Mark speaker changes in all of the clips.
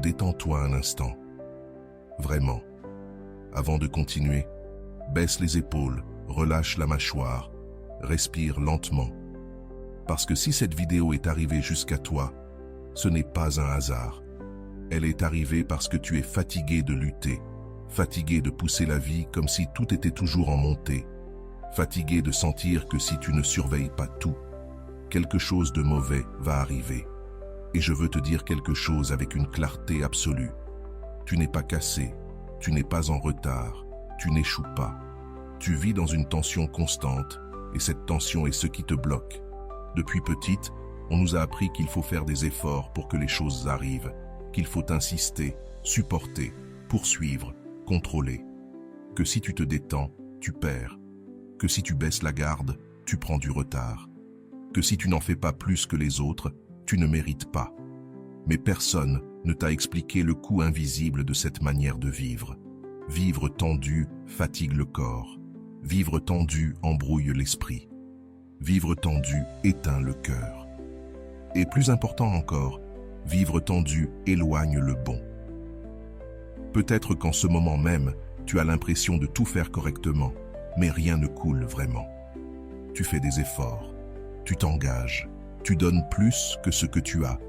Speaker 1: détends-toi un instant. Vraiment. Avant de continuer, baisse les épaules, relâche la mâchoire, respire lentement. Parce que si cette vidéo est arrivée jusqu'à toi, ce n'est pas un hasard. Elle est arrivée parce que tu es fatigué de lutter, fatigué de pousser la vie comme si tout était toujours en montée, fatigué de sentir que si tu ne surveilles pas tout, quelque chose de mauvais va arriver. Et je veux te dire quelque chose avec une clarté absolue. Tu n'es pas cassé, tu n'es pas en retard, tu n'échoues pas. Tu vis dans une tension constante et cette tension est ce qui te bloque. Depuis petite, on nous a appris qu'il faut faire des efforts pour que les choses arrivent, qu'il faut insister, supporter, poursuivre, contrôler. Que si tu te détends, tu perds. Que si tu baisses la garde, tu prends du retard. Que si tu n'en fais pas plus que les autres, tu ne mérites pas. Mais personne ne t'a expliqué le coût invisible de cette manière de vivre. Vivre tendu fatigue le corps. Vivre tendu embrouille l'esprit. Vivre tendu éteint le cœur. Et plus important encore, vivre tendu éloigne le bon. Peut-être qu'en ce moment même, tu as l'impression de tout faire correctement, mais rien ne coule vraiment. Tu fais des efforts, tu t'engages, tu donnes plus que ce que tu as.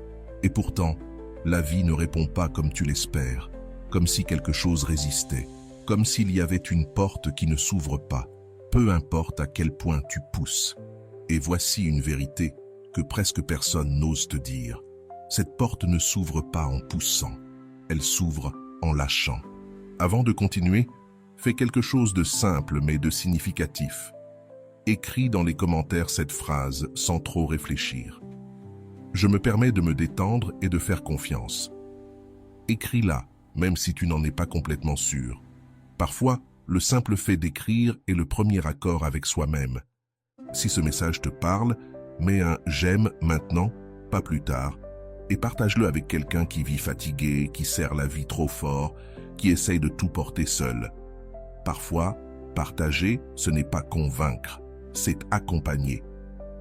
Speaker 1: Et pourtant, la vie ne répond pas comme tu l'espères, comme si quelque chose résistait, comme s'il y avait une porte qui ne s'ouvre pas, peu importe à quel point tu pousses. Et voici une vérité que presque personne n'ose te dire. Cette porte ne s'ouvre pas en poussant, elle s'ouvre en lâchant. Avant de continuer, fais quelque chose de simple mais de significatif. Écris dans les commentaires cette phrase sans trop réfléchir. Je me permets de me détendre et de faire confiance. Écris-la, même si tu n'en es pas complètement sûr. Parfois, le simple fait d'écrire est le premier accord avec soi-même. Si ce message te parle, mets un « j'aime » maintenant, pas plus tard, et partage-le avec quelqu'un qui vit fatigué, qui serre la vie trop fort, qui essaye de tout porter seul. Parfois, partager, ce n'est pas convaincre, c'est accompagner.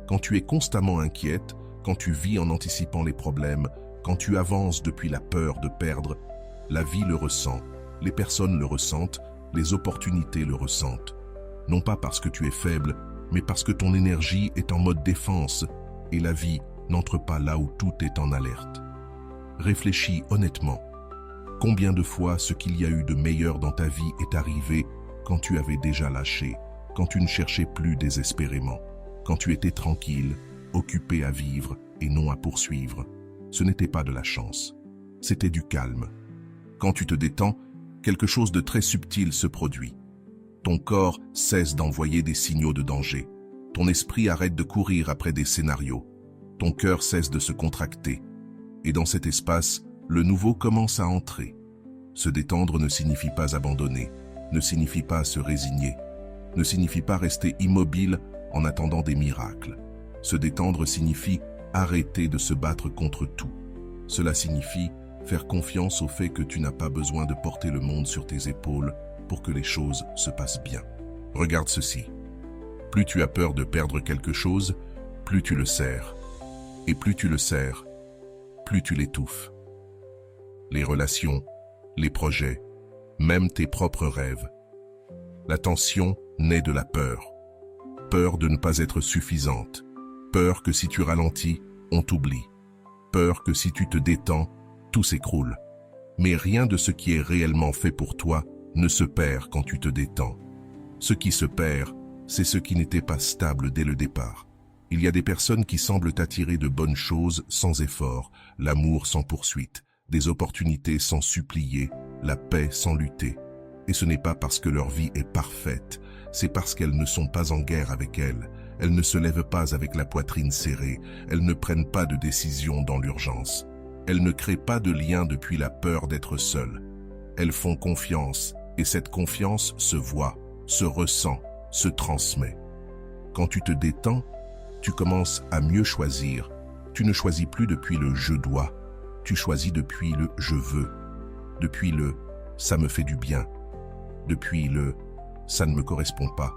Speaker 1: Quand tu es constamment inquiète, quand tu vis en anticipant les problèmes, quand tu avances depuis la peur de perdre, la vie le ressent, les personnes le ressentent, les opportunités le ressentent. Non pas parce que tu es faible, mais parce que ton énergie est en mode défense et la vie n'entre pas là où tout est en alerte. Réfléchis honnêtement. Combien de fois ce qu'il y a eu de meilleur dans ta vie est arrivé quand tu avais déjà lâché, quand tu ne cherchais plus désespérément, quand tu étais tranquille, occupé à vivre et non à poursuivre. Ce n'était pas de la chance, c'était du calme. Quand tu te détends, quelque chose de très subtil se produit. Ton corps cesse d'envoyer des signaux de danger. Ton esprit arrête de courir après des scénarios. Ton cœur cesse de se contracter. Et dans cet espace, le nouveau commence à entrer. Se détendre ne signifie pas abandonner, ne signifie pas se résigner, ne signifie pas rester immobile en attendant des miracles. Se détendre signifie arrêter de se battre contre tout. Cela signifie faire confiance au fait que tu n'as pas besoin de porter le monde sur tes épaules pour que les choses se passent bien. Regarde ceci. Plus tu as peur de perdre quelque chose, plus tu le serres. Et plus tu le serres, plus tu l'étouffes. Les relations, les projets, même tes propres rêves. La tension naît de la peur. Peur de ne pas être suffisante. Peur que si tu ralentis, on t'oublie. Peur que si tu te détends, tout s'écroule. Mais rien de ce qui est réellement fait pour toi ne se perd quand tu te détends. Ce qui se perd, c'est ce qui n'était pas stable dès le départ. Il y a des personnes qui semblent attirer de bonnes choses sans effort, l'amour sans poursuite, des opportunités sans supplier, la paix sans lutter. Et ce n'est pas parce que leur vie est parfaite, c'est parce qu'elles ne sont pas en guerre avec elle. Elles ne se lèvent pas avec la poitrine serrée, elles ne prennent pas de décision dans l'urgence. Elles ne créent pas de lien depuis la peur d'être seules. Elles font confiance, et cette confiance se voit, se ressent, se transmet. Quand tu te détends, tu commences à mieux choisir. Tu ne choisis plus depuis le « je dois », tu choisis depuis le « je veux », depuis le « ça me fait du bien », depuis le « ça ne me correspond pas ».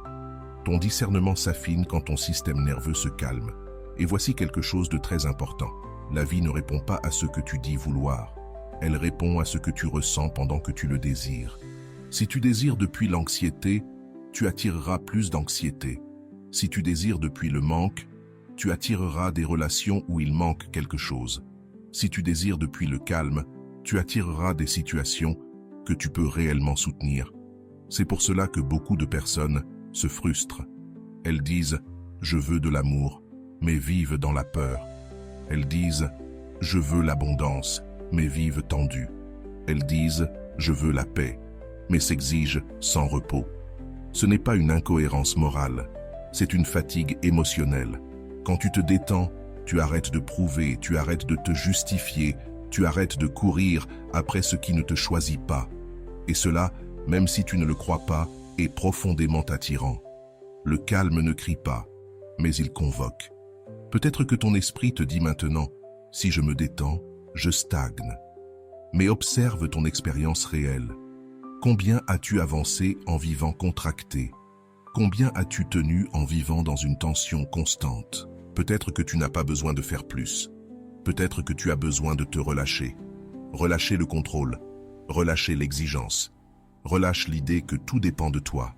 Speaker 1: Ton discernement s'affine quand ton système nerveux se calme. Et voici quelque chose de très important. La vie ne répond pas à ce que tu dis vouloir. Elle répond à ce que tu ressens pendant que tu le désires. Si tu désires depuis l'anxiété, tu attireras plus d'anxiété. Si tu désires depuis le manque, tu attireras des relations où il manque quelque chose. Si tu désires depuis le calme, tu attireras des situations que tu peux réellement soutenir. C'est pour cela que beaucoup de personnes se frustrent. Elles disent « je veux de l'amour », mais vivent dans la peur. Elles disent « je veux l'abondance », mais vivent tendues. Elles disent « je veux la paix », mais s'exigent sans repos. Ce n'est pas une incohérence morale, c'est une fatigue émotionnelle. Quand tu te détends, tu arrêtes de prouver, tu arrêtes de te justifier, tu arrêtes de courir après ce qui ne te choisit pas. Et cela, même si tu ne le crois pas, est profondément attirant. Le calme ne crie pas, mais il convoque. Peut-être que ton esprit te dit maintenant, si je me détends, je stagne. Mais observe ton expérience réelle. Combien as-tu avancé en vivant contracté? Combien as-tu tenu en vivant dans une tension constante? Peut-être que tu n'as pas besoin de faire plus. Peut-être que tu as besoin de te relâcher. Relâcher le contrôle, relâcher l'exigence. Relâche l'idée que tout dépend de toi.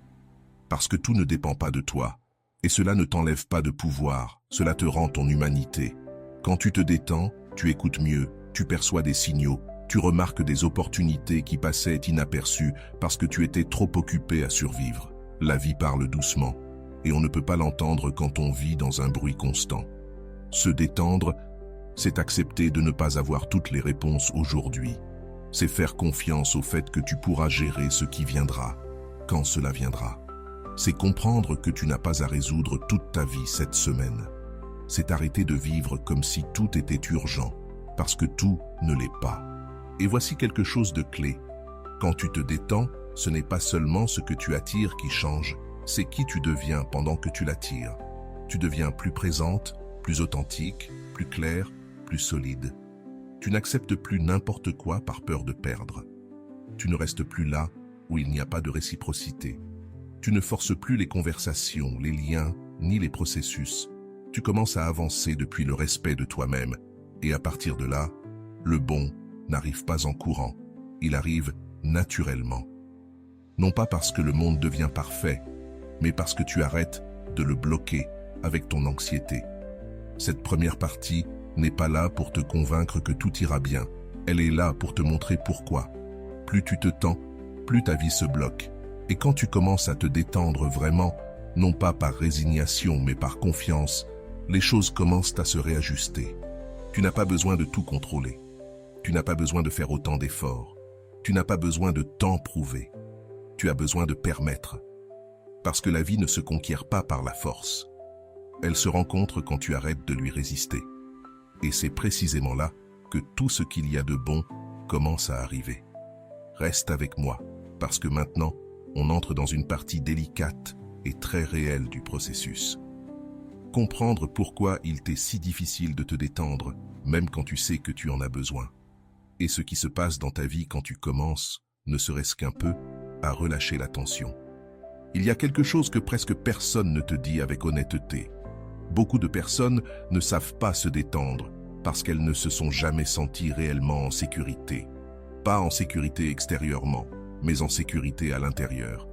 Speaker 1: Parce que tout ne dépend pas de toi. Et cela ne t'enlève pas de pouvoir, cela te rend ton humanité. Quand tu te détends, tu écoutes mieux, tu perçois des signaux, tu remarques des opportunités qui passaient inaperçues parce que tu étais trop occupé à survivre. La vie parle doucement, et on ne peut pas l'entendre quand on vit dans un bruit constant. Se détendre, c'est accepter de ne pas avoir toutes les réponses aujourd'hui. C'est faire confiance au fait que tu pourras gérer ce qui viendra, quand cela viendra. C'est comprendre que tu n'as pas à résoudre toute ta vie cette semaine. C'est arrêter de vivre comme si tout était urgent, parce que tout ne l'est pas. Et voici quelque chose de clé. Quand tu te détends, ce n'est pas seulement ce que tu attires qui change, c'est qui tu deviens pendant que tu l'attires. Tu deviens plus présente, plus authentique, plus claire, plus solide. Tu n'acceptes plus n'importe quoi par peur de perdre. Tu ne restes plus là où il n'y a pas de réciprocité. Tu ne forces plus les conversations, les liens, ni les processus. Tu commences à avancer depuis le respect de toi-même. Et à partir de là, le bon n'arrive pas en courant. Il arrive naturellement. Non pas parce que le monde devient parfait, mais parce que tu arrêtes de le bloquer avec ton anxiété. Cette première partie n'est pas là pour te convaincre que tout ira bien. Elle est là pour te montrer pourquoi. Plus tu te tends, plus ta vie se bloque. Et quand tu commences à te détendre vraiment, non pas par résignation mais par confiance, les choses commencent à se réajuster. Tu n'as pas besoin de tout contrôler. Tu n'as pas besoin de faire autant d'efforts. Tu n'as pas besoin de tant prouver. Tu as besoin de permettre. Parce que la vie ne se conquiert pas par la force. Elle se rencontre quand tu arrêtes de lui résister. Et c'est précisément là que tout ce qu'il y a de bon commence à arriver. Reste avec moi, parce que maintenant, on entre dans une partie délicate et très réelle du processus. Comprendre pourquoi il t'est si difficile de te détendre, même quand tu sais que tu en as besoin. Et ce qui se passe dans ta vie quand tu commences, ne serait-ce qu'un peu, à relâcher la tension. Il y a quelque chose que presque personne ne te dit avec honnêteté. Beaucoup de personnes ne savent pas se détendre parce qu'elles ne se sont jamais senties réellement en sécurité. Pas en sécurité extérieurement, mais en sécurité à l'intérieur.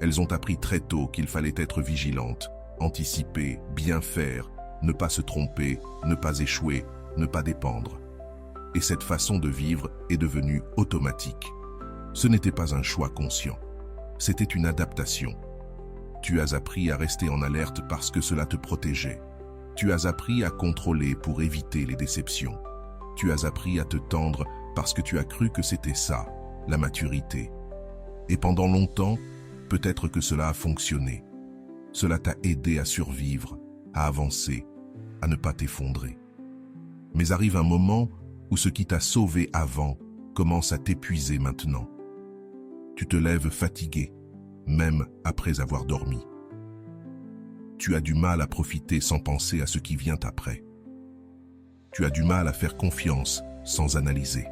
Speaker 1: Elles ont appris très tôt qu'il fallait être vigilantes, anticiper, bien faire, ne pas se tromper, ne pas échouer, ne pas dépendre. Et cette façon de vivre est devenue automatique. Ce n'était pas un choix conscient, c'était une adaptation. Tu as appris à rester en alerte parce que cela te protégeait. Tu as appris à contrôler pour éviter les déceptions. Tu as appris à te tendre parce que tu as cru que c'était ça, la maturité. Et pendant longtemps, peut-être que cela a fonctionné. Cela t'a aidé à survivre, à avancer, à ne pas t'effondrer. Mais arrive un moment où ce qui t'a sauvé avant commence à t'épuiser maintenant. Tu te lèves fatigué, même après avoir dormi. Tu as du mal à profiter sans penser à ce qui vient après. Tu as du mal à faire confiance sans analyser.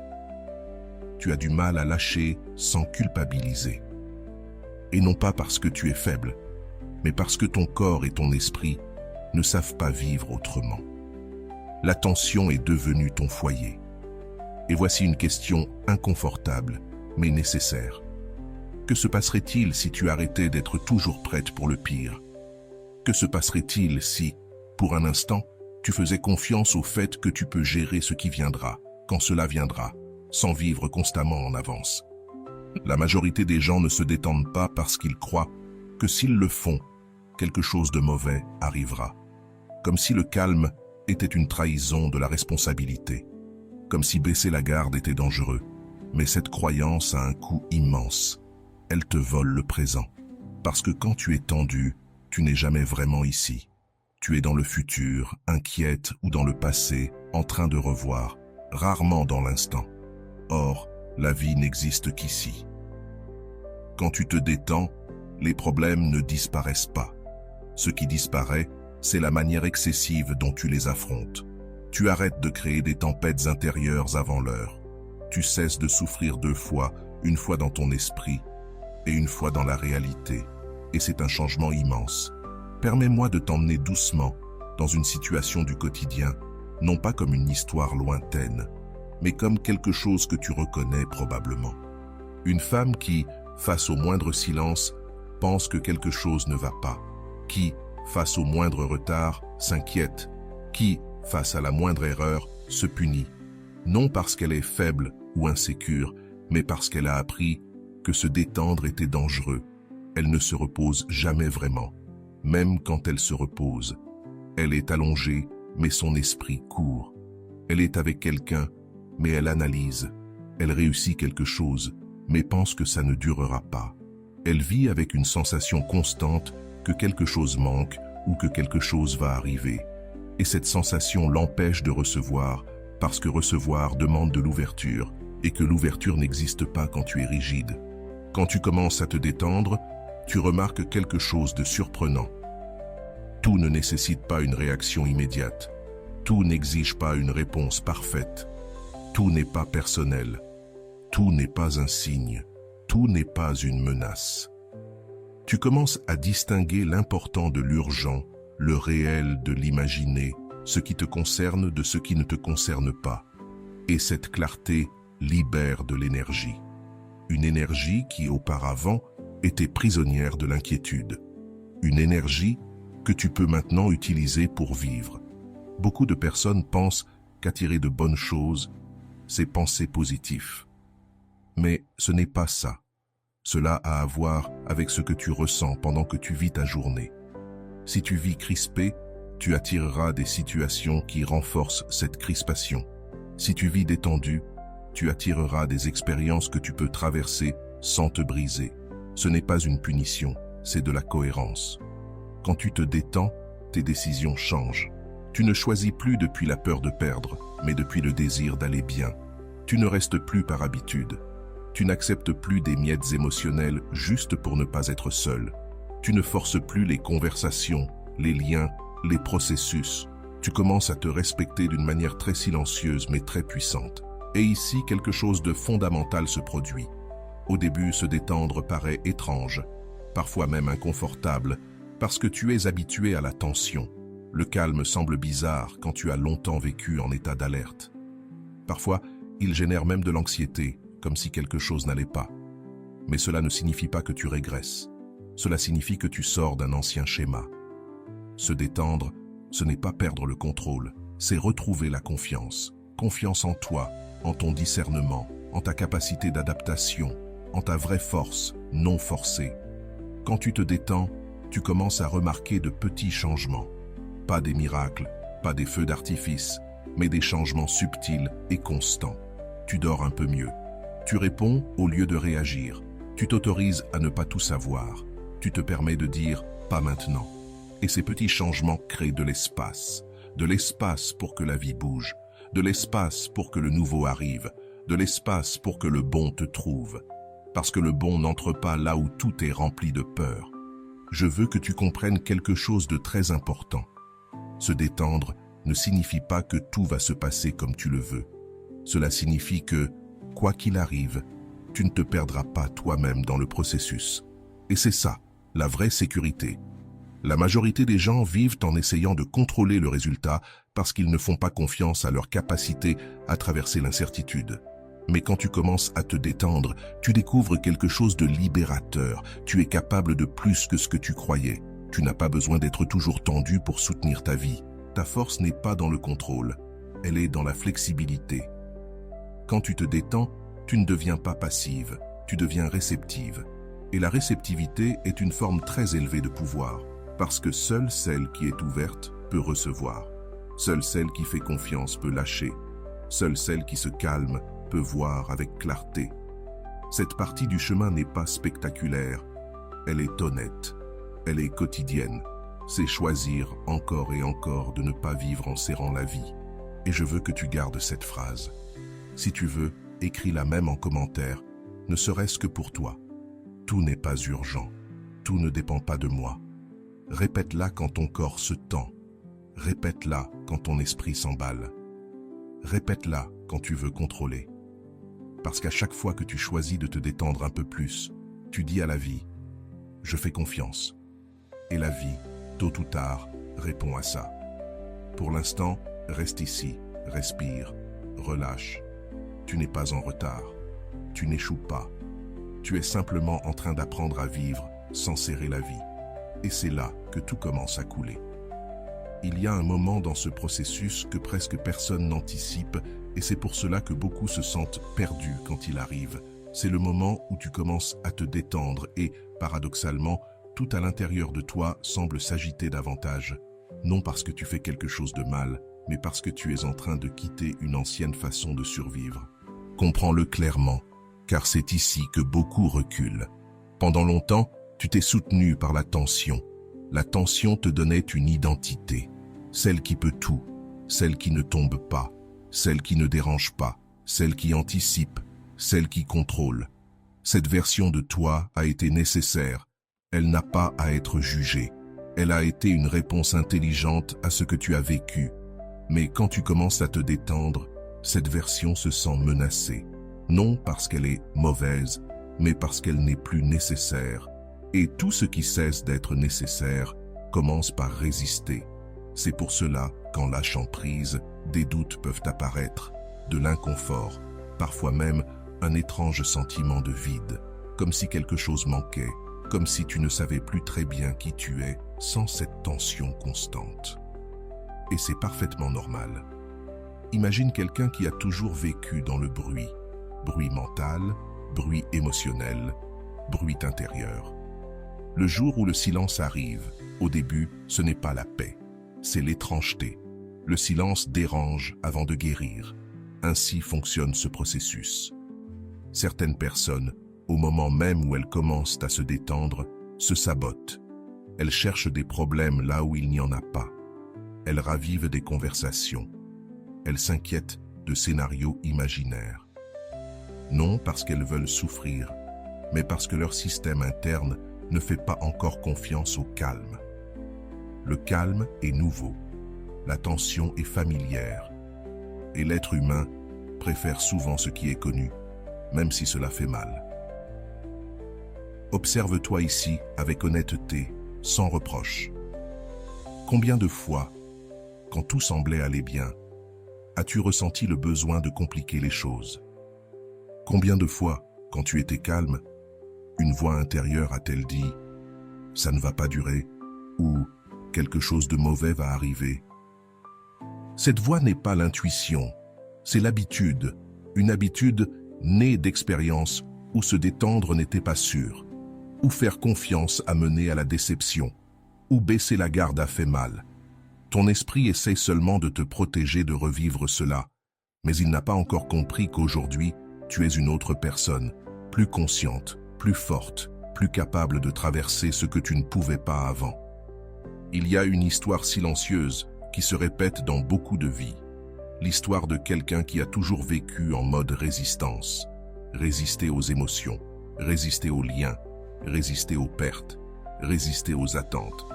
Speaker 1: Tu as du mal à lâcher sans culpabiliser. Et non pas parce que tu es faible, mais parce que ton corps et ton esprit ne savent pas vivre autrement. La tension est devenue ton foyer. Et voici une question inconfortable, mais nécessaire. Que se passerait-il si tu arrêtais d'être toujours prête pour le pire? Que se passerait-il si, pour un instant, tu faisais confiance au fait que tu peux gérer ce qui viendra, quand cela viendra, sans vivre constamment en avance? La majorité des gens ne se détendent pas parce qu'ils croient que s'ils le font, quelque chose de mauvais arrivera. Comme si le calme était une trahison de la responsabilité. Comme si baisser la garde était dangereux. Mais cette croyance a un coût immense. Elle te vole le présent. Parce que quand tu es tendu, tu n'es jamais vraiment ici. Tu es dans le futur, inquiète, ou dans le passé, en train de revoir, rarement dans l'instant. Or, la vie n'existe qu'ici. Quand tu te détends, les problèmes ne disparaissent pas. Ce qui disparaît, c'est la manière excessive dont tu les affrontes. Tu arrêtes de créer des tempêtes intérieures avant l'heure. Tu cesses de souffrir 2 fois, une fois dans ton esprit et une fois dans la réalité. Et c'est un changement immense. Permets-moi de t'emmener doucement dans une situation du quotidien, non pas comme une histoire lointaine, mais comme quelque chose que tu reconnais probablement. Une femme qui, face au moindre silence, pense que quelque chose ne va pas, qui, face au moindre retard, s'inquiète, qui, face à la moindre erreur, se punit, non parce qu'elle est faible ou insécure, mais parce qu'elle a appris que se détendre était dangereux. Elle ne se repose jamais vraiment. Même quand elle se repose, elle est allongée, mais son esprit court. Elle est avec quelqu'un, mais elle analyse. Elle réussit quelque chose, mais pense que ça ne durera pas. Elle vit avec une sensation constante que quelque chose manque ou que quelque chose va arriver. Et cette sensation l'empêche de recevoir, parce que recevoir demande de l'ouverture, et que l'ouverture n'existe pas quand tu es rigide. Quand tu commences à te détendre, tu remarques quelque chose de surprenant. Tout ne nécessite pas une réaction immédiate. Tout n'exige pas une réponse parfaite. Tout n'est pas personnel. Tout n'est pas un signe. Tout n'est pas une menace. Tu commences à distinguer l'important de l'urgent, le réel de l'imaginé, ce qui te concerne de ce qui ne te concerne pas. Et cette clarté libère de l'énergie. Une énergie qui, auparavant, était prisonnière de l'inquiétude. Une énergie que tu peux maintenant utiliser pour vivre. Beaucoup de personnes pensent qu'attirer de bonnes choses, c'est penser positif. Mais ce n'est pas ça. Cela a à voir avec ce que tu ressens pendant que tu vis ta journée. Si tu vis crispé, tu attireras des situations qui renforcent cette crispation. Si tu vis détendu, tu attireras des expériences que tu peux traverser sans te briser. Ce n'est pas une punition, c'est de la cohérence. Quand tu te détends, tes décisions changent. Tu ne choisis plus depuis la peur de perdre, mais depuis le désir d'aller bien. Tu ne restes plus par habitude. Tu n'acceptes plus des miettes émotionnelles juste pour ne pas être seul. Tu ne forces plus les conversations, les liens, les processus. Tu commences à te respecter d'une manière très silencieuse mais très puissante. Et ici, quelque chose de fondamental se produit. Au début, se détendre paraît étrange, parfois même inconfortable, parce que tu es habitué à la tension. Le calme semble bizarre quand tu as longtemps vécu en état d'alerte. Parfois, il génère même de l'anxiété, comme si quelque chose n'allait pas. Mais cela ne signifie pas que tu régresses. Cela signifie que tu sors d'un ancien schéma. Se détendre, ce n'est pas perdre le contrôle, c'est retrouver la confiance. Confiance en toi, en ton discernement, en ta capacité d'adaptation, en ta vraie force, non forcée. Quand tu te détends, tu commences à remarquer de petits changements. Pas des miracles, pas des feux d'artifice, mais des changements subtils et constants. Tu dors un peu mieux. Tu réponds au lieu de réagir. Tu t'autorises à ne pas tout savoir. Tu te permets de dire « pas maintenant ». Et ces petits changements créent de l'espace pour que la vie bouge, de l'espace pour que le nouveau arrive, de l'espace pour que le bon te trouve. Parce que le bon n'entre pas là où tout est rempli de peur. Je veux que tu comprennes quelque chose de très important. Se détendre ne signifie pas que tout va se passer comme tu le veux. Cela signifie que, quoi qu'il arrive, tu ne te perdras pas toi-même dans le processus. Et c'est ça, la vraie sécurité. La majorité des gens vivent en essayant de contrôler le résultat parce qu'ils ne font pas confiance à leur capacité à traverser l'incertitude. Mais quand tu commences à te détendre, tu découvres quelque chose de libérateur. Tu es capable de plus que ce que tu croyais. Tu n'as pas besoin d'être toujours tendu pour soutenir ta vie. Ta force n'est pas dans le contrôle, elle est dans la flexibilité. Quand tu te détends, tu ne deviens pas passive, tu deviens réceptive. Et la réceptivité est une forme très élevée de pouvoir, parce que seule celle qui est ouverte peut recevoir. Seule celle qui fait confiance peut lâcher. Seule celle qui se calme peut voir avec clarté. Cette partie du chemin n'est pas spectaculaire, elle est honnête, elle est quotidienne. C'est choisir encore et encore de ne pas vivre en serrant la vie. Et je veux que tu gardes cette phrase. Si tu veux, écris-la même en commentaire, ne serait-ce que pour toi. Tout n'est pas urgent, tout ne dépend pas de moi. Répète-la quand ton corps se tend. Répète-la quand ton esprit s'emballe. Répète-la quand tu veux contrôler. Parce qu'à chaque fois que tu choisis de te détendre un peu plus, tu dis à la vie « Je fais confiance ». Et la vie, tôt ou tard, répond à ça. Pour l'instant, reste ici, respire, relâche. Tu n'es pas en retard, tu n'échoues pas. Tu es simplement en train d'apprendre à vivre sans serrer la vie. Et c'est là que tout commence à couler. Il y a un moment dans ce processus que presque personne n'anticipe et c'est pour cela que beaucoup se sentent perdus quand il arrive. C'est le moment où tu commences à te détendre et, paradoxalement, tout à l'intérieur de toi semble s'agiter davantage. Non parce que tu fais quelque chose de mal, mais parce que tu es en train de quitter une ancienne façon de survivre. Comprends-le clairement, car c'est ici que beaucoup reculent. Pendant longtemps, tu t'es soutenu par la tension. La tension te donnait une identité, celle qui peut tout, celle qui ne tombe pas, celle qui ne dérange pas, celle qui anticipe, celle qui contrôle. Cette version de toi a été nécessaire, elle n'a pas à être jugée. Elle a été une réponse intelligente à ce que tu as vécu. Mais quand tu commences à te détendre, cette version se sent menacée. Non parce qu'elle est mauvaise, mais parce qu'elle n'est plus nécessaire. Et tout ce qui cesse d'être nécessaire commence par résister. C'est pour cela qu'en lâchant prise, des doutes peuvent apparaître, de l'inconfort, parfois même un étrange sentiment de vide, comme si quelque chose manquait, comme si tu ne savais plus très bien qui tu es sans cette tension constante. Et c'est parfaitement normal. Imagine quelqu'un qui a toujours vécu dans le bruit mental, bruit émotionnel, bruit intérieur. Le jour où le silence arrive, au début, ce n'est pas la paix, c'est l'étrangeté. Le silence dérange avant de guérir. Ainsi fonctionne ce processus. Certaines personnes, au moment même où elles commencent à se détendre, se sabotent. Elles cherchent des problèmes là où il n'y en a pas. Elles ravivent des conversations. Elles s'inquiètent de scénarios imaginaires. Non parce qu'elles veulent souffrir, mais parce que leur système interne ne fait pas encore confiance au calme. Le calme est nouveau, la tension est familière, et l'être humain préfère souvent ce qui est connu, même si cela fait mal. Observe-toi ici avec honnêteté, sans reproche. Combien de fois, quand tout semblait aller bien, as-tu ressenti le besoin de compliquer les choses? Combien de fois, quand tu étais calme, une voix intérieure a-t-elle dit « ça ne va pas durer » ou « quelque chose de mauvais va arriver ». Cette voix n'est pas l'intuition, c'est l'habitude, une habitude née d'expérience où se détendre n'était pas sûr, où faire confiance a mené à la déception, où baisser la garde a fait mal. Ton esprit essaie seulement de te protéger de revivre cela, mais il n'a pas encore compris qu'aujourd'hui, tu es une autre personne, plus consciente, plus forte, plus capable de traverser ce que tu ne pouvais pas avant. Il y a une histoire silencieuse qui se répète dans beaucoup de vies. L'histoire de quelqu'un qui a toujours vécu en mode résistance. Résister aux émotions, résister aux liens, résister aux pertes, résister aux attentes.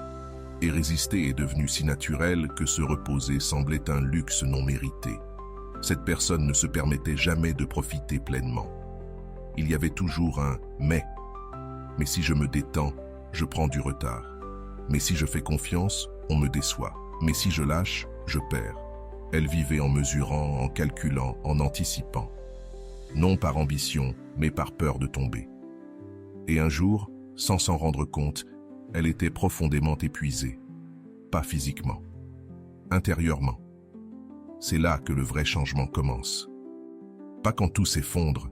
Speaker 1: Et résister est devenu si naturel que se reposer semblait un luxe non mérité. Cette personne ne se permettait jamais de profiter pleinement. Il y avait toujours un « mais ». Mais si je me détends, je prends du retard. Mais si je fais confiance, on me déçoit. Mais si je lâche, je perds. Elle vivait en mesurant, en calculant, en anticipant. Non par ambition, mais par peur de tomber. Et un jour, sans s'en rendre compte, elle était profondément épuisée. Pas physiquement, intérieurement. C'est là que le vrai changement commence. Pas quand tout s'effondre,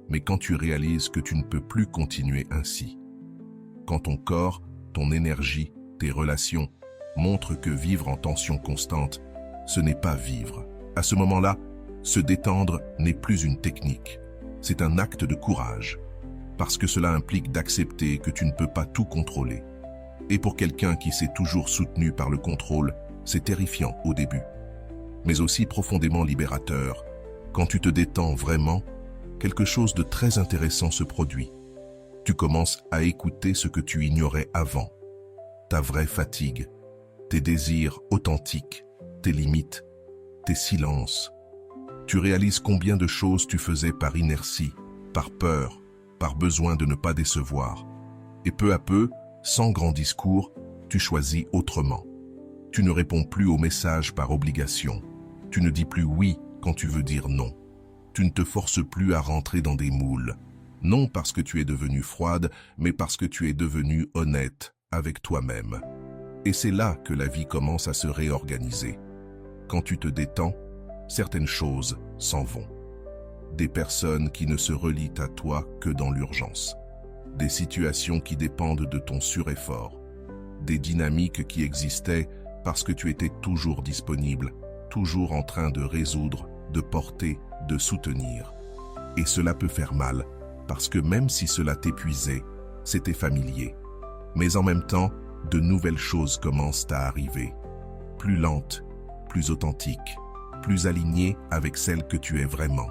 Speaker 1: mais quand tu réalises que tu ne peux plus continuer ainsi. Quand ton corps, ton énergie, tes relations montrent que vivre en tension constante, ce n'est pas vivre. À ce moment-là, se détendre n'est plus une technique. C'est un acte de courage. Parce que cela implique d'accepter que tu ne peux pas tout contrôler. Et pour quelqu'un qui s'est toujours soutenu par le contrôle, c'est terrifiant au début. Mais aussi profondément libérateur. Quand tu te détends vraiment, quelque chose de très intéressant se produit. Tu commences à écouter ce que tu ignorais avant. Ta vraie fatigue, tes désirs authentiques, tes limites, tes silences. Tu réalises combien de choses tu faisais par inertie, par peur, par besoin de ne pas décevoir. Et peu à peu, sans grand discours, tu choisis autrement. Tu ne réponds plus aux messages par obligation. Tu ne dis plus oui quand tu veux dire non. Tu ne te forces plus à rentrer dans des moules. Non parce que tu es devenue froide, mais parce que tu es devenue honnête avec toi-même. Et c'est là que la vie commence à se réorganiser. Quand tu te détends, certaines choses s'en vont. Des personnes qui ne se relient à toi que dans l'urgence. Des situations qui dépendent de ton sureffort. Des dynamiques qui existaient parce que tu étais toujours disponible, toujours en train de résoudre, de porter, de soutenir. Et cela peut faire mal, parce que même si cela t'épuisait, c'était familier. Mais en même temps, de nouvelles choses commencent à arriver. Plus lentes, plus authentiques, plus alignées avec celle que tu es vraiment,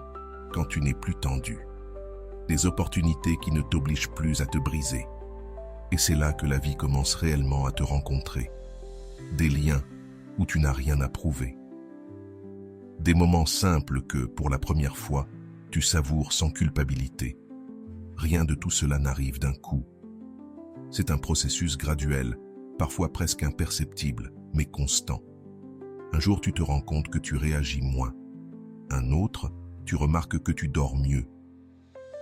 Speaker 1: quand tu n'es plus tendu. Des opportunités qui ne t'obligent plus à te briser. Et c'est là que la vie commence réellement à te rencontrer. Des liens où tu n'as rien à prouver. Des moments simples que, pour la première fois, tu savoures sans culpabilité. Rien de tout cela n'arrive d'un coup. C'est un processus graduel, parfois presque imperceptible, mais constant. Un jour, tu te rends compte que tu réagis moins. Un autre, tu remarques que tu dors mieux.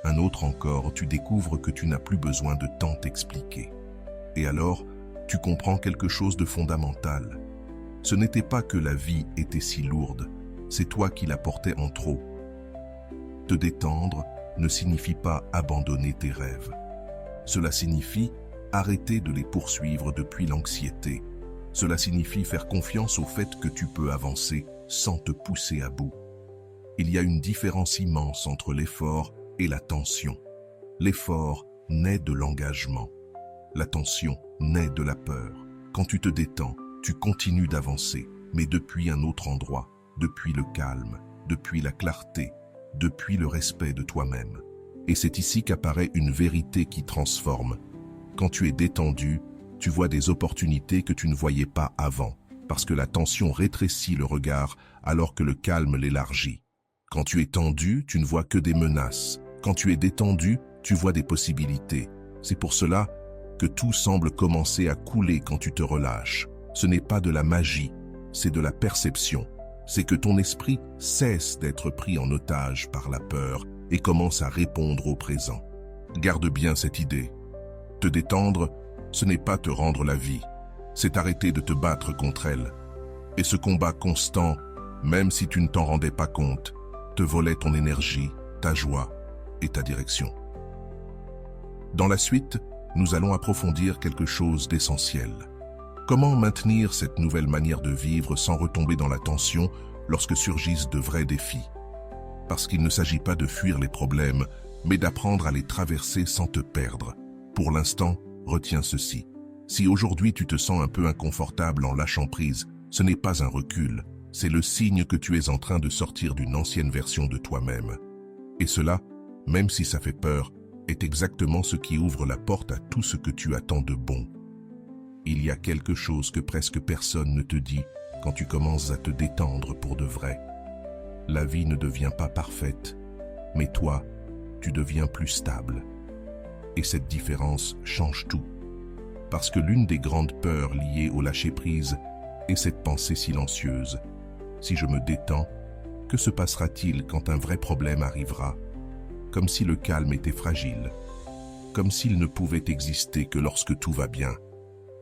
Speaker 1: Un autre encore, tu découvres que tu n'as plus besoin de tant t'expliquer. Et alors, tu comprends quelque chose de fondamental. Ce n'était pas que la vie était si lourde, c'est toi qui la portais en trop. Te détendre ne signifie pas abandonner tes rêves. Cela signifie arrêter de les poursuivre depuis l'anxiété. Cela signifie faire confiance au fait que tu peux avancer sans te pousser à bout. Il y a une différence immense entre l'effort et la tension. L'effort naît de l'engagement. La tension naît de la peur. Quand tu te détends, tu continues d'avancer, mais depuis un autre endroit, depuis le calme, depuis la clarté, depuis le respect de toi-même. Et c'est ici qu'apparaît une vérité qui transforme. Quand tu es détendu, tu vois des opportunités que tu ne voyais pas avant, parce que la tension rétrécit le regard alors que le calme l'élargit. Quand tu es tendu, tu ne vois que des menaces. Quand tu es détendu, tu vois des possibilités. C'est pour cela que tout semble commencer à couler quand tu te relâches. Ce n'est pas de la magie, c'est de la perception. C'est que ton esprit cesse d'être pris en otage par la peur et commence à répondre au présent. Garde bien cette idée. Te détendre, ce n'est pas te rendre la vie, c'est arrêter de te battre contre elle. Et ce combat constant, même si tu ne t'en rendais pas compte, te volait ton énergie, ta joie et ta direction. Dans la suite, nous allons approfondir quelque chose d'essentiel. Comment maintenir cette nouvelle manière de vivre sans retomber dans la tension lorsque surgissent de vrais défis? Parce qu'il ne s'agit pas de fuir les problèmes, mais d'apprendre à les traverser sans te perdre. Pour l'instant, retiens ceci. Si aujourd'hui tu te sens un peu inconfortable en lâchant prise, ce n'est pas un recul, c'est le signe que tu es en train de sortir d'une ancienne version de toi-même. Et cela, même si ça fait peur, est exactement ce qui ouvre la porte à tout ce que tu attends de bon. Il y a quelque chose que presque personne ne te dit quand tu commences à te détendre pour de vrai. La vie ne devient pas parfaite, mais toi, tu deviens plus stable. Et cette différence change tout. Parce que l'une des grandes peurs liées au lâcher-prise est cette pensée silencieuse. Si je me détends, que se passera-t-il quand un vrai problème arrivera? Comme si le calme était fragile. Comme s'il ne pouvait exister que lorsque tout va bien.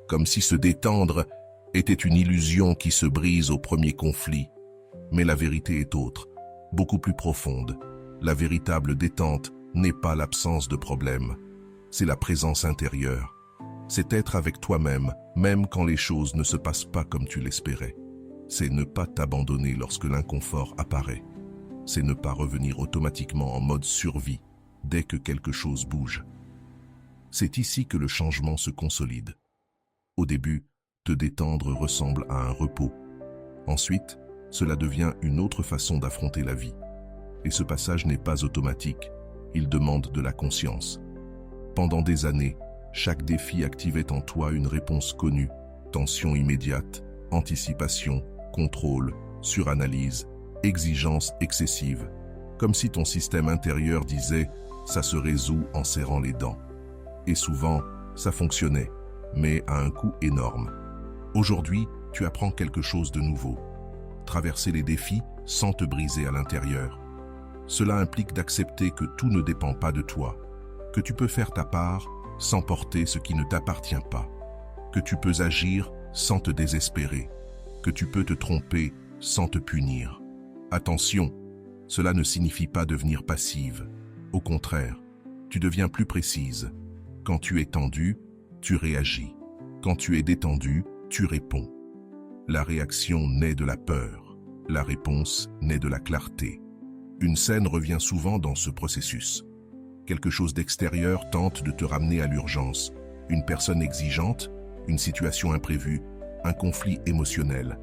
Speaker 1: Comme si se détendre était une illusion qui se brise au premier conflit. Mais la vérité est autre, beaucoup plus profonde. La véritable détente n'est pas l'absence de problème, c'est la présence intérieure. C'est être avec toi-même, même quand les choses ne se passent pas comme tu l'espérais. C'est ne pas t'abandonner lorsque l'inconfort apparaît. C'est ne pas revenir automatiquement en mode survie dès que quelque chose bouge. C'est ici que le changement se consolide. Au début, te détendre ressemble à un repos. Ensuite, cela devient une autre façon d'affronter la vie. Et ce passage n'est pas automatique, il demande de la conscience. Pendant des années, chaque défi activait en toi une réponse connue, tension immédiate, anticipation, contrôle, suranalyse, exigence excessive, comme si ton système intérieur disait « ça se résout en serrant les dents ». Et souvent, ça fonctionnait, mais à un coût énorme. Aujourd'hui, tu apprends quelque chose de nouveau. Traverser les défis sans te briser à l'intérieur. Cela implique d'accepter que tout ne dépend pas de toi, que tu peux faire ta part sans porter ce qui ne t'appartient pas, que tu peux agir sans te désespérer, que tu peux te tromper sans te punir. Attention, cela ne signifie pas devenir passive. Au contraire, tu deviens plus précise. Quand tu es tendu, tu réagis. Quand tu es détendu, tu réponds. La réaction naît de la peur. La réponse naît de la clarté. Une scène revient souvent dans ce processus. Quelque chose d'extérieur tente de te ramener à l'urgence. Une personne exigeante, une situation imprévue, un conflit émotionnel.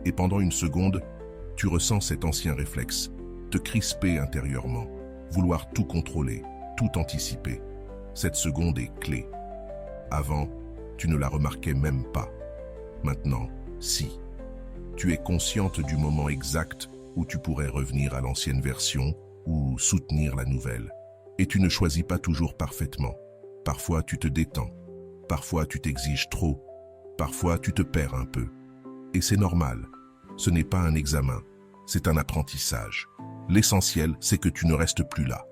Speaker 1: Et pendant une seconde, tu ressens cet ancien réflexe, te crisper intérieurement, vouloir tout contrôler, tout anticiper. Cette seconde est clé. Avant, tu ne la remarquais même pas. Maintenant, si. Tu es consciente du moment exact où tu pourrais revenir à l'ancienne version ou soutenir la nouvelle. Et tu ne choisis pas toujours parfaitement. Parfois, tu te détends. Parfois, tu t'exiges trop. Parfois, tu te perds un peu. Et c'est normal. Ce n'est pas un examen. C'est un apprentissage. L'essentiel, c'est que tu ne restes plus là.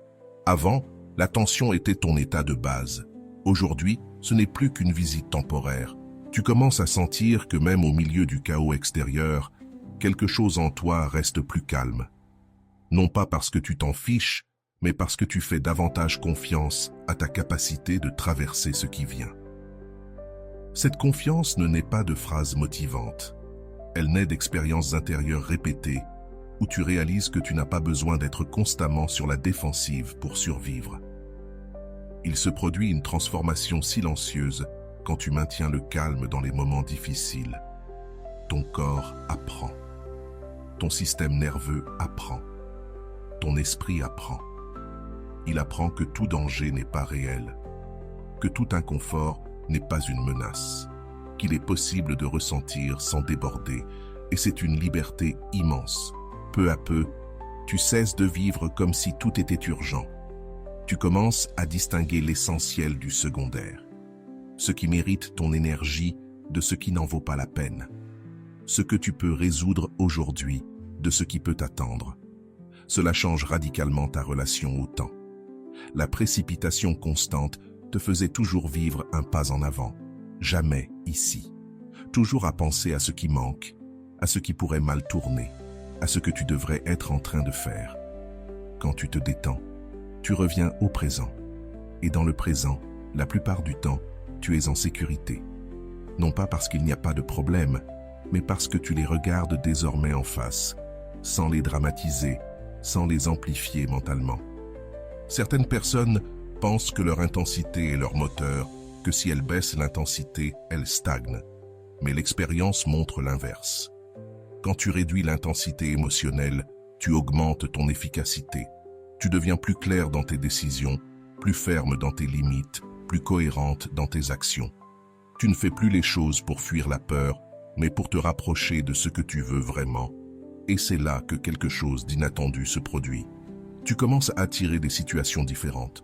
Speaker 1: Avant, la tension était ton état de base. Aujourd'hui, ce n'est plus qu'une visite temporaire. Tu commences à sentir que même au milieu du chaos extérieur, quelque chose en toi reste plus calme. Non pas parce que tu t'en fiches, mais parce que tu fais davantage confiance à ta capacité de traverser ce qui vient. Cette confiance ne naît pas de phrases motivantes. Elle naît d'expériences intérieures répétées, où tu réalises que tu n'as pas besoin d'être constamment sur la défensive pour survivre. Il se produit une transformation silencieuse quand tu maintiens le calme dans les moments difficiles. Ton corps apprend. Ton système nerveux apprend. Ton esprit apprend. Il apprend que tout danger n'est pas réel, que tout inconfort n'est pas une menace, qu'il est possible de ressentir sans déborder, et c'est une liberté immense. Peu à peu, tu cesses de vivre comme si tout était urgent. Tu commences à distinguer l'essentiel du secondaire, ce qui mérite ton énergie de ce qui n'en vaut pas la peine, ce que tu peux résoudre aujourd'hui de ce qui peut t'attendre. Cela change radicalement ta relation au temps. La précipitation constante te faisait toujours vivre un pas en avant, jamais ici. Toujours à penser à ce qui manque, à ce qui pourrait mal tourner, à ce que tu devrais être en train de faire. Quand tu te détends, tu reviens au présent. Et dans le présent, la plupart du temps, tu es en sécurité. Non pas parce qu'il n'y a pas de problème, mais parce que tu les regardes désormais en face, sans les dramatiser, sans les amplifier mentalement. Certaines personnes pensent que leur intensité est leur moteur, que si elles baissent l'intensité, elles stagnent. Mais l'expérience montre l'inverse. Quand tu réduis l'intensité émotionnelle, tu augmentes ton efficacité. Tu deviens plus clair dans tes décisions, plus ferme dans tes limites, plus cohérente dans tes actions. Tu ne fais plus les choses pour fuir la peur, mais pour te rapprocher de ce que tu veux vraiment. Et c'est là que quelque chose d'inattendu se produit. Tu commences à attirer des situations différentes.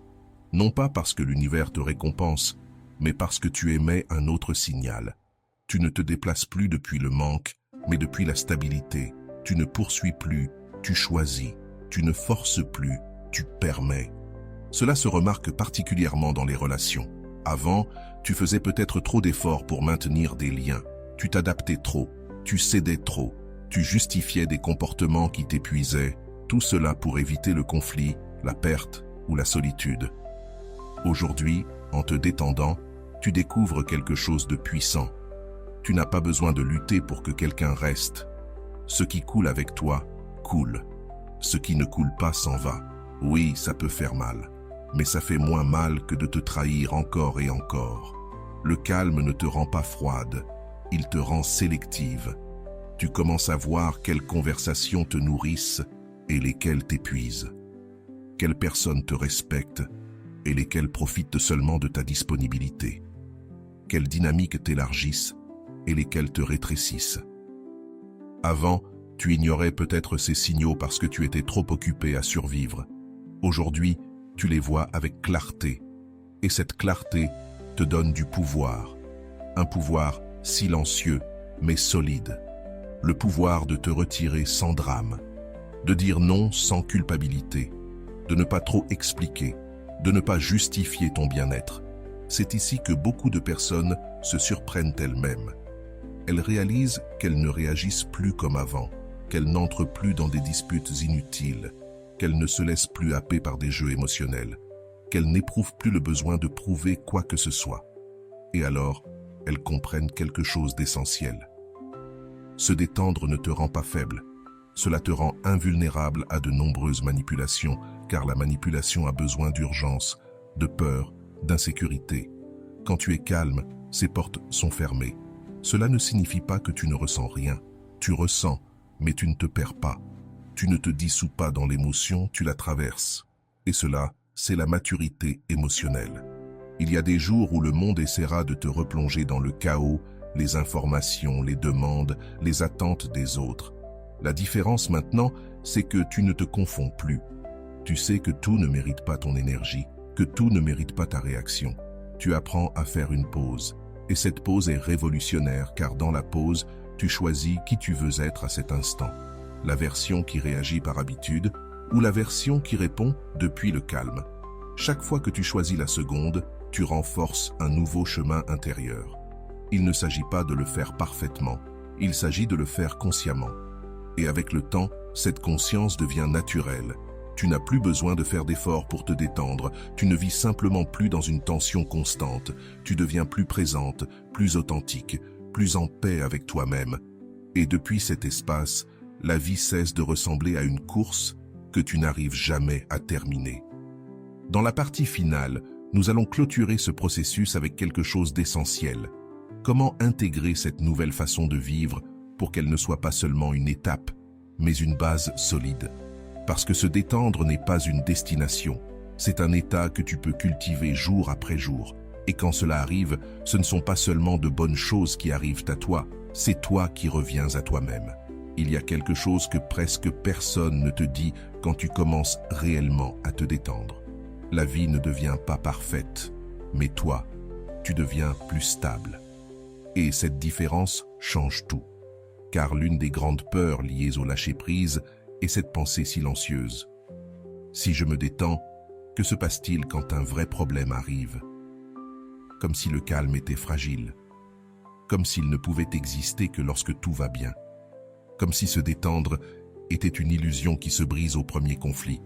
Speaker 1: Non pas parce que l'univers te récompense, mais parce que tu émets un autre signal. Tu ne te déplaces plus depuis le manque, mais depuis la stabilité. Tu ne poursuis plus, tu choisis. Tu ne forces plus, tu permets. Cela se remarque particulièrement dans les relations. Avant, tu faisais peut-être trop d'efforts pour maintenir des liens. Tu t'adaptais trop, tu cédais trop, tu justifiais des comportements qui t'épuisaient. Tout cela pour éviter le conflit, la perte ou la solitude. Aujourd'hui, en te détendant, tu découvres quelque chose de puissant. Tu n'as pas besoin de lutter pour que quelqu'un reste. Ce qui coule avec toi, coule. Ce qui ne coule pas s'en va. Oui, ça peut faire mal, mais ça fait moins mal que de te trahir encore et encore. Le calme ne te rend pas froide, il te rend sélective. Tu commences à voir quelles conversations te nourrissent et lesquelles t'épuisent. Quelles personnes te respectent et lesquelles profitent seulement de ta disponibilité. Quelles dynamiques t'élargissent et lesquelles te rétrécissent. Avant, tu ignorais peut-être ces signaux parce que tu étais trop occupé à survivre. Aujourd'hui, tu les vois avec clarté. Et cette clarté te donne du pouvoir. Un pouvoir silencieux, mais solide. Le pouvoir de te retirer sans drame. De dire non sans culpabilité. De ne pas trop expliquer. De ne pas justifier ton bien-être. C'est ici que beaucoup de personnes se surprennent elles-mêmes. Elles réalisent qu'elles ne réagissent plus comme avant, qu'elles n'entrent plus dans des disputes inutiles, qu'elles ne se laissent plus happer par des jeux émotionnels, qu'elles n'éprouvent plus le besoin de prouver quoi que ce soit. Et alors, elles comprennent quelque chose d'essentiel. Se détendre ne te rend pas faible. Cela te rend invulnérable à de nombreuses manipulations, car la manipulation a besoin d'urgence, de peur, d'insécurité. Quand tu es calme, ces portes sont fermées. Cela ne signifie pas que tu ne ressens rien. Tu ressens, mais tu ne te perds pas. Tu ne te dissous pas dans l'émotion, tu la traverses. Et cela, c'est la maturité émotionnelle. Il y a des jours où le monde essaiera de te replonger dans le chaos, les informations, les demandes, les attentes des autres. La différence maintenant, c'est que tu ne te confonds plus. Tu sais que tout ne mérite pas ton énergie, que tout ne mérite pas ta réaction. Tu apprends à faire une pause. Et cette pause est révolutionnaire car dans la pause, tu choisis qui tu veux être à cet instant. La version qui réagit par habitude ou la version qui répond depuis le calme. Chaque fois que tu choisis la seconde, tu renforces un nouveau chemin intérieur. Il ne s'agit pas de le faire parfaitement, il s'agit de le faire consciemment. Et avec le temps, cette conscience devient naturelle. Tu n'as plus besoin de faire d'efforts pour te détendre, tu ne vis simplement plus dans une tension constante, tu deviens plus présente, plus authentique, plus en paix avec toi-même. Et depuis cet espace, la vie cesse de ressembler à une course que tu n'arrives jamais à terminer. Dans la partie finale, nous allons clôturer ce processus avec quelque chose d'essentiel. Comment intégrer cette nouvelle façon de vivre pour qu'elle ne soit pas seulement une étape, mais une base solide? Parce que se détendre n'est pas une destination, c'est un état que tu peux cultiver jour après jour. Et quand cela arrive, ce ne sont pas seulement de bonnes choses qui arrivent à toi, c'est toi qui reviens à toi-même. Il y a quelque chose que presque personne ne te dit quand tu commences réellement à te détendre. La vie ne devient pas parfaite, mais toi, tu deviens plus stable. Et cette différence change tout. Car l'une des grandes peurs liées au lâcher-prise est cette pensée silencieuse. Si je me détends, que se passe-t-il quand un vrai problème arrive? Comme si le calme était fragile. Comme s'il ne pouvait exister que lorsque tout va bien. Comme si se détendre était une illusion qui se brise au premier conflit.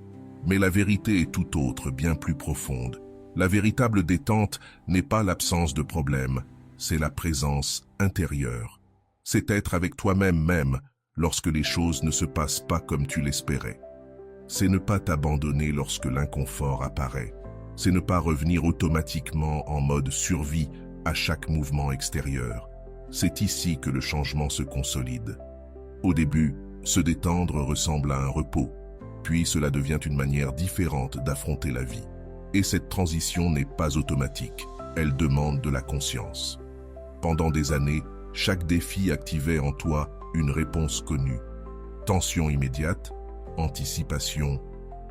Speaker 1: Mais la vérité est tout autre, bien plus profonde. La véritable détente n'est pas l'absence de problème, c'est la présence intérieure. C'est être avec toi-même même lorsque les choses ne se passent pas comme tu l'espérais. C'est ne pas t'abandonner lorsque l'inconfort apparaît. C'est ne pas revenir automatiquement en mode survie à chaque mouvement extérieur. C'est ici que le changement se consolide. Au début, se détendre ressemble à un repos, puis cela devient une manière différente d'affronter la vie. Et cette transition n'est pas automatique, elle demande de la conscience. Pendant des années, chaque défi activait en toi une réponse connue. Tension immédiate, anticipation,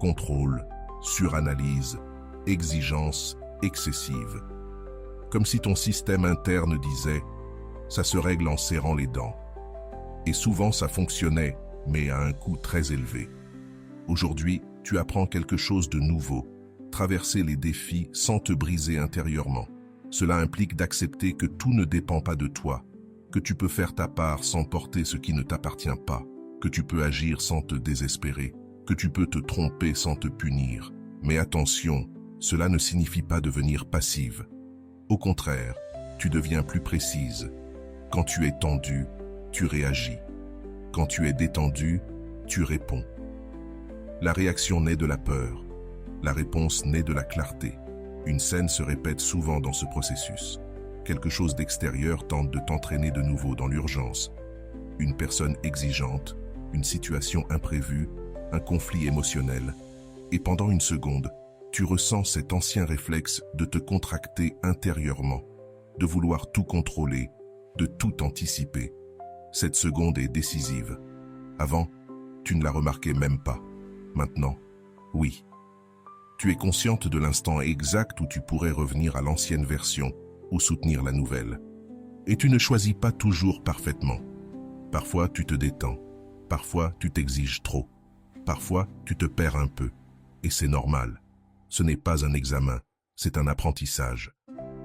Speaker 1: contrôle, suranalyse, exigence excessive. comme si ton système interne disait « ça se règle en serrant les dents ». Et souvent ça fonctionnait, mais à un coût très élevé. Aujourd'hui, tu apprends quelque chose de nouveau, traverser les défis sans te briser intérieurement. Cela implique d'accepter que tout ne dépend pas de toi, que tu peux faire ta part sans porter ce qui ne t'appartient pas, que tu peux agir sans te désespérer, que tu peux te tromper sans te punir. Mais attention, cela ne signifie pas devenir passive. Au contraire, tu deviens plus précise. Quand tu es tendu, tu réagis. Quand tu es détendu, tu réponds. La réaction naît de la peur. La réponse naît de la clarté. Une scène se répète souvent dans ce processus. Quelque chose d'extérieur tente de t'entraîner de nouveau dans l'urgence. Une personne exigeante, une situation imprévue, un conflit émotionnel. Et pendant une seconde, tu ressens cet ancien réflexe de te contracter intérieurement, de vouloir tout contrôler, de tout anticiper. Cette seconde est décisive. Avant, tu ne la remarquais même pas. Maintenant, oui. Tu es consciente de l'instant exact où tu pourrais revenir à l'ancienne version ou soutenir la nouvelle. Et tu ne choisis pas toujours parfaitement. Parfois, tu te détends. Parfois, tu t'exiges trop. Parfois, tu te perds un peu. Et c'est normal. Ce n'est pas un examen, c'est un apprentissage.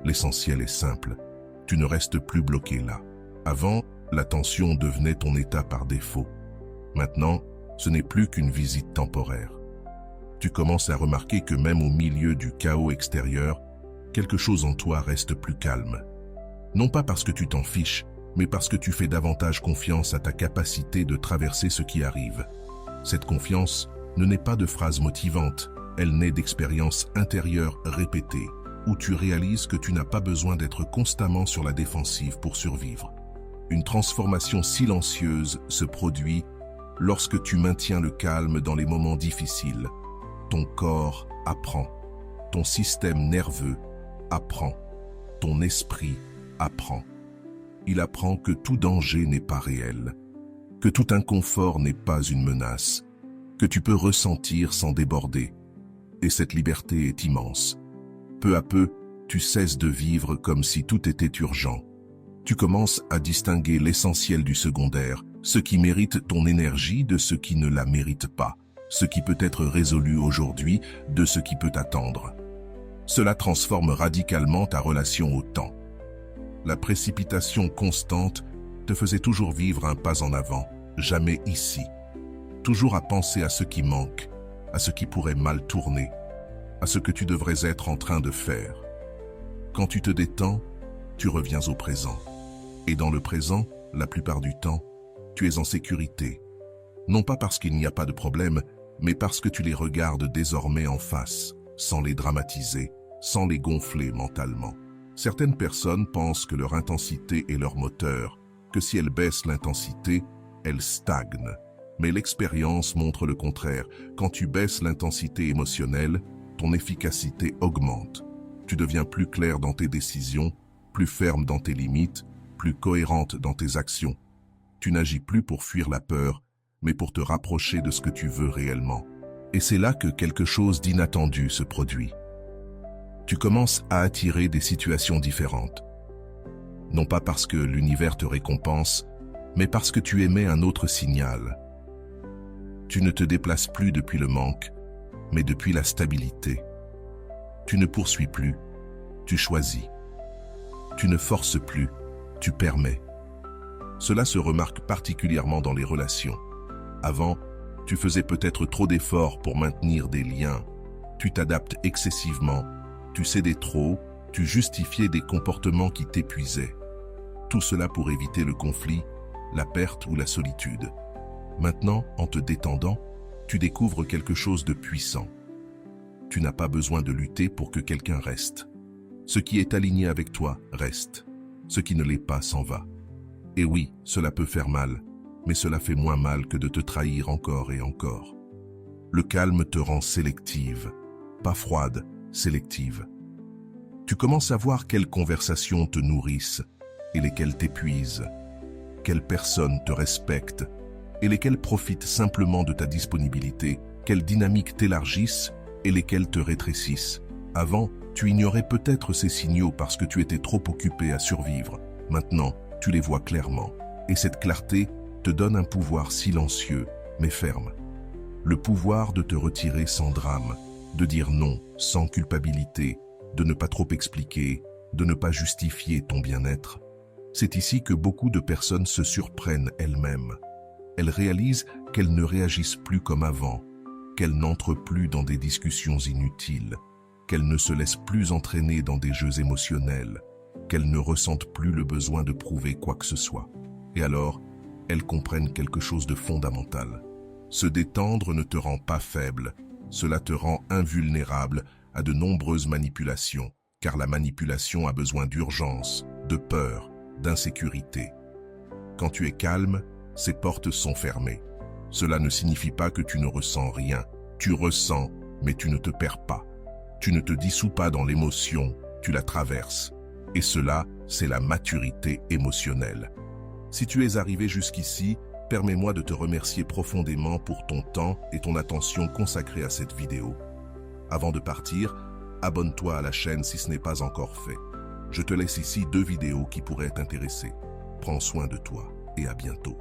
Speaker 1: L'essentiel est simple. Tu ne restes plus bloqué là. Avant, la tension devenait ton état par défaut. Maintenant, ce n'est plus qu'une visite temporaire. Tu commences à remarquer que même au milieu du chaos extérieur, quelque chose en toi reste plus calme. Non pas parce que tu t'en fiches, mais parce que tu fais davantage confiance à ta capacité de traverser ce qui arrive. Cette confiance ne naît pas de phrases motivantes, elle naît d'expériences intérieures répétées, où tu réalises que tu n'as pas besoin d'être constamment sur la défensive pour survivre. Une transformation silencieuse se produit lorsque tu maintiens le calme dans les moments difficiles. Ton corps apprend, ton système nerveux apprend, ton esprit apprend. Il apprend que tout danger n'est pas réel, que tout inconfort n'est pas une menace, que tu peux ressentir sans déborder. Et cette liberté est immense. Peu à peu, tu cesses de vivre comme si tout était urgent. Tu commences à distinguer l'essentiel du secondaire, ce qui mérite ton énergie de ce qui ne la mérite pas, ce qui peut être résolu aujourd'hui de ce qui peut attendre. Cela transforme radicalement ta relation au temps. La précipitation constante te faisait toujours vivre un pas en avant, jamais ici. Toujours à penser à ce qui manque, à ce qui pourrait mal tourner, à ce que tu devrais être en train de faire. Quand tu te détends, tu reviens au présent. Et dans le présent, la plupart du temps, tu es en sécurité. Non pas parce qu'il n'y a pas de problème, mais parce que tu les regardes désormais en face, sans les dramatiser, sans les gonfler mentalement. Certaines personnes pensent que leur intensité est leur moteur, que si elles baissent l'intensité, elles stagnent. Mais l'expérience montre le contraire. Quand tu baisses l'intensité émotionnelle, ton efficacité augmente. Tu deviens plus clair dans tes décisions, plus ferme dans tes limites, plus cohérente dans tes actions. Tu n'agis plus pour fuir la peur, mais pour te rapprocher de ce que tu veux réellement. Et c'est là que quelque chose d'inattendu se produit. Tu commences à attirer des situations différentes. Non pas parce que l'univers te récompense, mais parce que tu émets un autre signal. Tu ne te déplaces plus depuis le manque, mais depuis la stabilité. Tu ne poursuis plus, tu choisis. Tu ne forces plus, tu permets. Cela se remarque particulièrement dans les relations. Avant, tu faisais peut-être trop d'efforts pour maintenir des liens. Tu t'adaptes excessivement, tu cédais trop, tu justifiais des comportements qui t'épuisaient. Tout cela pour éviter le conflit, la perte ou la solitude. Maintenant, en te détendant, tu découvres quelque chose de puissant. Tu n'as pas besoin de lutter pour que quelqu'un reste. Ce qui est aligné avec toi reste. Ce qui ne l'est pas s'en va. Et oui, cela peut faire mal, mais cela fait moins mal que de te trahir encore et encore. Le calme te rend sélective, pas froide, sélective. Tu commences à voir quelles conversations te nourrissent et lesquelles t'épuisent, quelles personnes te respectent et lesquelles profitent simplement de ta disponibilité, quelles dynamiques t'élargissent et lesquelles te rétrécissent. Avant, Tu ignorais peut-être ces signaux parce que tu étais trop occupé à survivre. Maintenant, tu les vois clairement. Et cette clarté te donne un pouvoir silencieux, mais ferme. Le pouvoir de te retirer sans drame, de dire non sans culpabilité, de ne pas trop expliquer, de ne pas justifier ton bien-être. C'est ici que beaucoup de personnes se surprennent elles-mêmes. Elles réalisent qu'elles ne réagissent plus comme avant, qu'elles n'entrent plus dans des discussions inutiles, qu'elles ne se laissent plus entraîner dans des jeux émotionnels, qu'elles ne ressentent plus le besoin de prouver quoi que ce soit. Et alors, elles comprennent quelque chose de fondamental. Se détendre ne te rend pas faible, cela te rend invulnérable à de nombreuses manipulations, car la manipulation a besoin d'urgence, de peur, d'insécurité. Quand tu es calme, ces portes sont fermées. Cela ne signifie pas que tu ne ressens rien. Tu ressens, mais tu ne te perds pas. Tu ne te dissous pas dans l'émotion, tu la traverses. Et cela, c'est la maturité émotionnelle. Si tu es arrivé jusqu'ici, permets-moi de te remercier profondément pour ton temps et ton attention consacrée à cette vidéo. Avant de partir, abonne-toi à la chaîne si ce n'est pas encore fait. Je te laisse ici 2 vidéos qui pourraient t'intéresser. Prends soin de toi et à bientôt.